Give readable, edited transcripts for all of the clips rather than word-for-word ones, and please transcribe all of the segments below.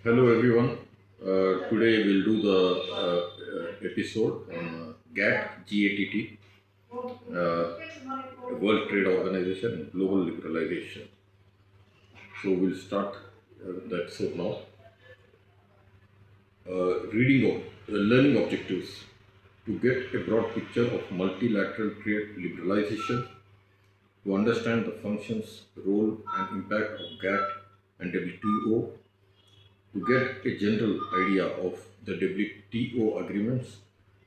Hello everyone. Today we'll do the episode on GATT, GATT, World Trade Organization and Global Liberalization. So we'll start the episode now. Learning objectives to get a broad picture of multilateral trade liberalization, to understand the functions, role, and impact of GATT and WTO, to get a general idea of the WTO agreements,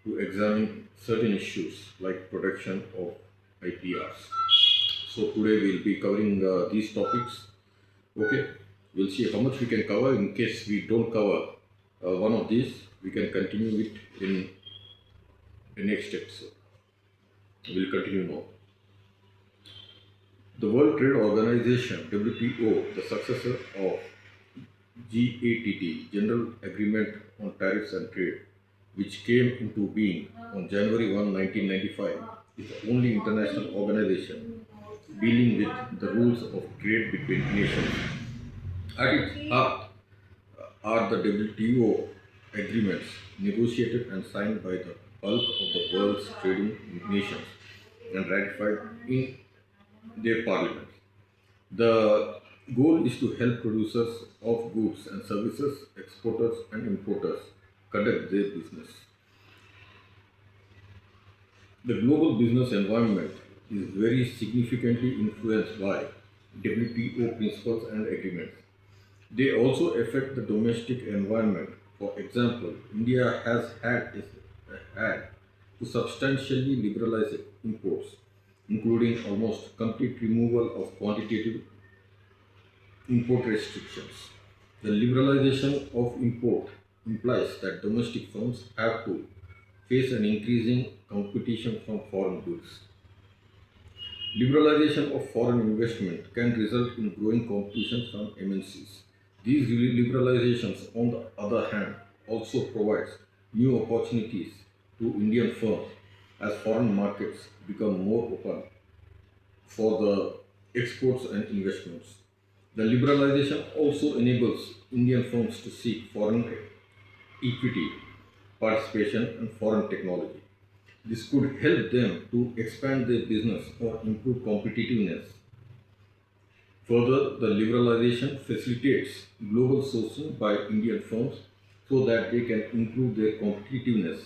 to examine certain issues like protection of IPRs. So today we'll be covering these topics. Okay, we'll see how much we can cover. In case we don't cover one of these, we can continue it in the next episode. We'll continue now. The World Trade Organization (WTO), the successor of GATT, General Agreement on Tariffs and Trade, which came into being on January 1, 1995, is the only international organization dealing with the rules of trade between nations. At its heart are the WTO agreements negotiated and signed by the bulk of the world's trading nations and ratified in their parliaments. The goal is to help producers of goods and services, exporters and importers conduct their business. The global business environment is very significantly influenced by WTO principles and agreements. They also affect the domestic environment. For example, India has had to substantially liberalize imports, including almost complete removal of quantitative import restrictions. The liberalization of import implies that domestic firms have to face an increasing competition from foreign goods. Liberalization of foreign investment can result in growing competition from MNCs. These liberalizations, on the other hand, also provides new opportunities to Indian firms as foreign markets become more open for the exports and investments. The liberalization also enables Indian firms to seek foreign equity, participation, and foreign technology. This could help them to expand their business or improve competitiveness. Further, the liberalization facilitates global sourcing by Indian firms so that they can improve their competitiveness.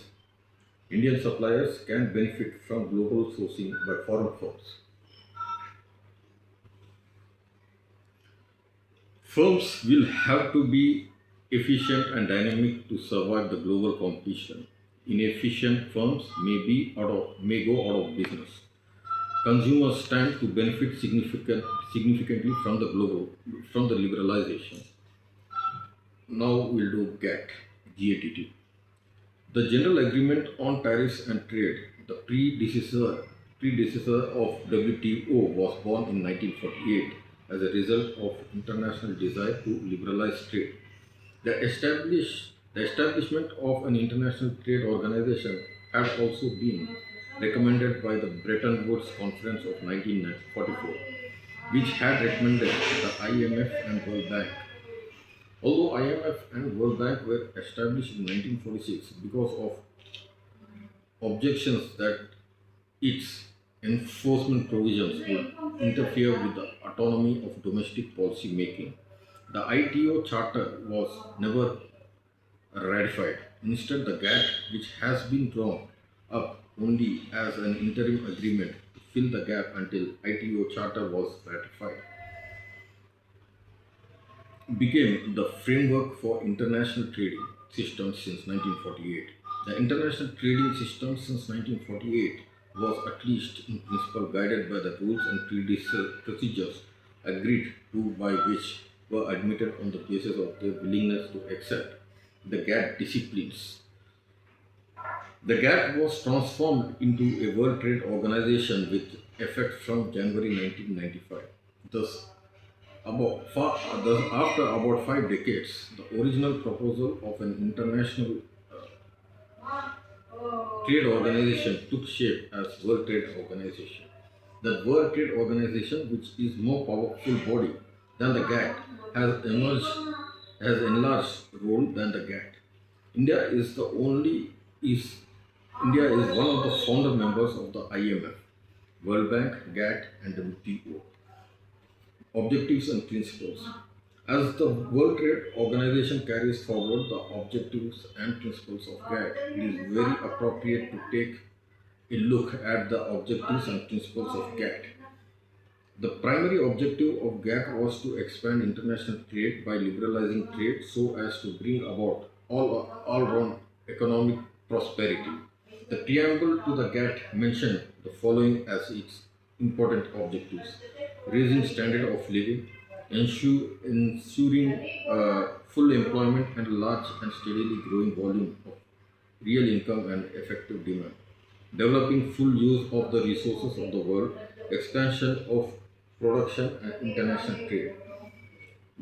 Indian suppliers can benefit from global sourcing by foreign firms. Firms will have to be efficient and dynamic to survive the global competition. Inefficient firms may go out of business. Consumers stand to benefit significantly from the liberalization. Now we'll do GATT. The General Agreement on Tariffs and Trade, the predecessor of WTO, was born in 1948 as a result of international desire to liberalize trade. The establishment of an international trade organization had also been recommended by the Bretton Woods Conference of 1944, which had recommended the IMF and World Bank. Although IMF and World Bank were established in 1946 because of objections that its enforcement provisions would interfere with the autonomy of domestic policy making, the ITO Charter was never ratified. Instead, the GATT, which has been drawn up only as an interim agreement to fill the gap until ITO Charter was ratified, became the framework for international trading systems since 1948. The international trading system since 1948 was at least in principle guided by the rules and procedures agreed to by which were admitted on the basis of their willingness to accept the GATT disciplines. The GATT was transformed into a World Trade Organization with effect from January 1995. Thus, after about 5 decades, the original proposal of an international trade organization took shape as World Trade Organization. The World Trade Organization, which is more powerful body than the GATT, has has enlarged role than the Gatt. India is the only is India is one of the founder members of the IMF, World Bank, Gatt, and WTO. Objectives and principles. As the World Trade Organization carries forward the objectives and principles of Gatt, it is very appropriate to take a look at the objectives and principles of Gatt. The primary objective of Gatt was to expand international trade by liberalizing trade so as to bring about all-round economic prosperity. The preamble to the Gatt mentioned the following as its important objectives: raising standard of living, ensuring full employment and large and steadily growing volume of real income and effective demand, developing full use of the resources of the world, expansion of production and international trade.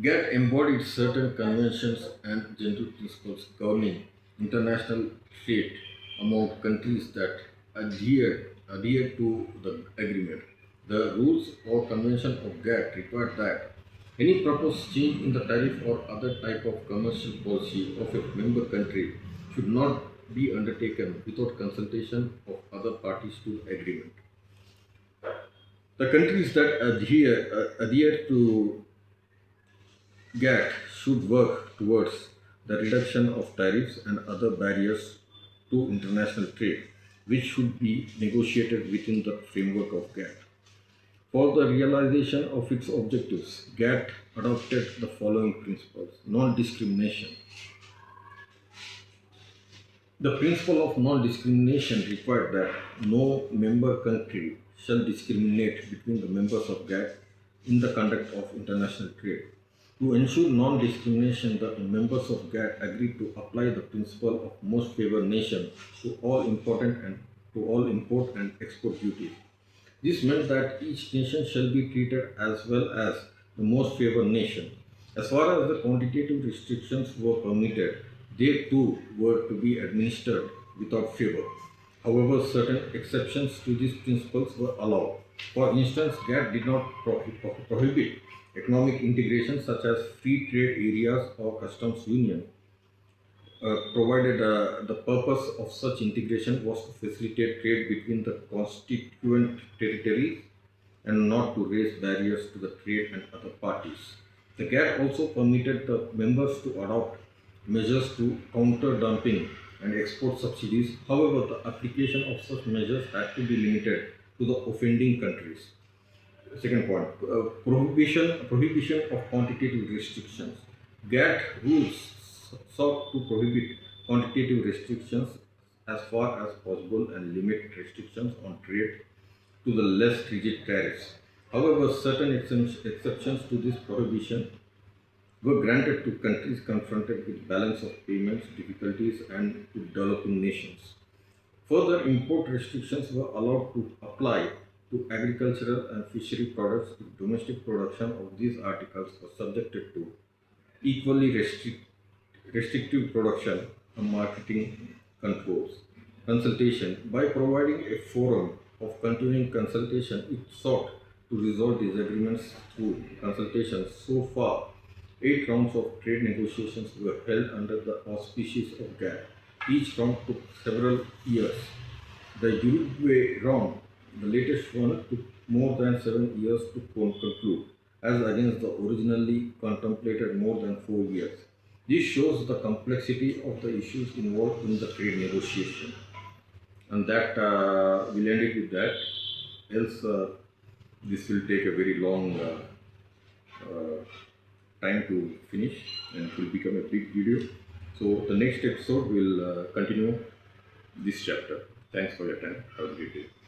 Gatt embodied certain conventions and general principles governing international trade among countries that adhered to the agreement. The rules or convention of Gatt required that any proposed change in the tariff or other type of commercial policy of a member country should not be undertaken without consultation of other parties to agreement. The countries that adhere to Gatt should work towards the reduction of tariffs and other barriers to international trade, which should be negotiated within the framework of Gatt. For the realization of its objectives, Gatt adopted the following principles: non discrimination. The principle of non discrimination required that no member country shall discriminate between the members of Gatt in the conduct of international trade. To ensure non discrimination, the members of Gatt agreed to apply the principle of most favored nation to all import and export duties. This meant that each nation shall be treated as well as the most favored nation. As far as the quantitative restrictions were permitted, they too were to be administered without favor. However, certain exceptions to these principles were allowed. For instance, Gatt did not prohibit economic integration such as free trade areas or customs union, provided the purpose of such integration was to facilitate trade between the constituent territories and not to raise barriers to the trade and other parties. The Gatt also permitted the members to adopt measures to counter dumping and export subsidies. However, the application of such measures had to be limited to the offending countries. Second point, prohibition of quantitative restrictions. Gatt rules sought to prohibit quantitative restrictions as far as possible and limit restrictions on trade to the less rigid tariffs. However, certain exceptions to this prohibition were granted to countries confronted with balance of payments difficulties and to developing nations. Further, import restrictions were allowed to apply to agricultural and fishery products if domestic production of these articles was subjected to equally restrictive production and marketing controls. Consultation. By providing a forum of continuing consultation, it sought to resolve disagreements through consultations. So far, 8 rounds of trade negotiations were held under the auspices of Gatt. Each round took several years. The Uruguay round, the latest one, took more than 7 years to conclude, as against the originally contemplated more than 4 years. This shows the complexity of the issues involved in the trade negotiation. And that we'll end it with that. Else, this will take a very long time to finish and it will become a big video. So the next episode will continue this chapter. Thanks for your time. Have a great day.